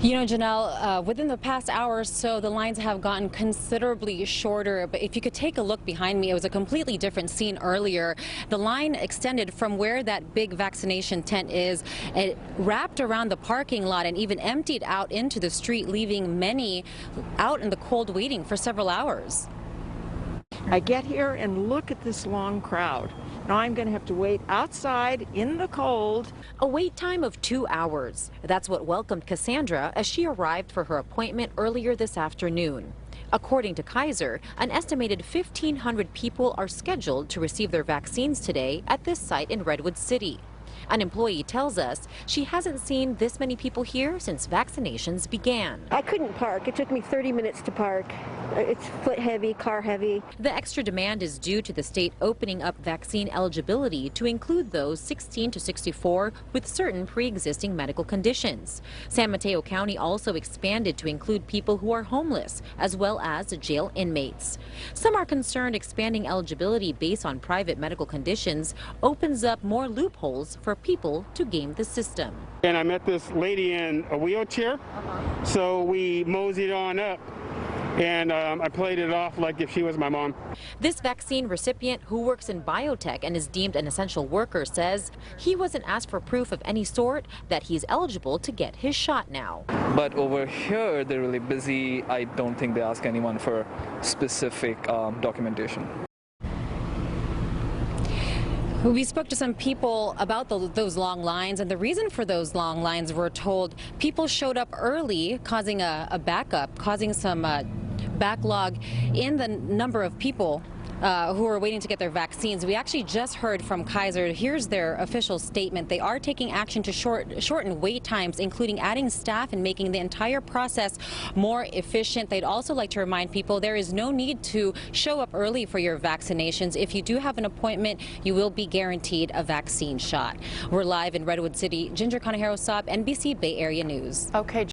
You know, Janelle, within the past hour or so, the lines have gotten considerably shorter. But if you could take a look behind me, it was a completely different scene earlier. The line extended from where that big vaccination tent is. It wrapped around the parking lot and even emptied out into the street, leaving many out in the cold waiting for several hours. I get here and look at this long crowd. Now I'm going to have to wait outside in the cold. A wait time of 2 hours. That's what welcomed Cassandra as she arrived for her appointment earlier this afternoon. According to Kaiser, an estimated 1,500 people are scheduled to receive their vaccines today at this site in Redwood City. An employee tells us she hasn't seen this many people here since vaccinations began. I couldn't park. It took me 30 minutes to park. It's foot heavy, car heavy. The extra demand is due to the state opening up vaccine eligibility to include those 16 to 64 with certain pre-existing medical conditions. San Mateo County also expanded to include people who are homeless, as well as jail inmates. Some are concerned expanding eligibility based on private medical conditions opens up more loopholes for people to game the system. And I met this lady in a wheelchair, so we moseyed on up. And I played it off like if she was my mom. This vaccine recipient, who works in biotech and is deemed an essential worker, says he wasn't asked for proof of any sort that he's eligible to get his shot now. But over here, they're really busy. I don't think they ask anyone for specific documentation. We spoke to some people about those long lines, and the reason for those long lines, we're told, people showed up early, causing a backup, causing some backlog in the number of people who are waiting to get their vaccines. We actually just heard from Kaiser. Here's their official statement. They are taking action to shorten wait times, including adding staff and making the entire process more efficient. They'd also like to remind people there is no need to show up early for your vaccinations. If you do have an appointment, you will be guaranteed a vaccine shot. We're live in Redwood City. Conejero Saab, NBC Bay Area News. Okay.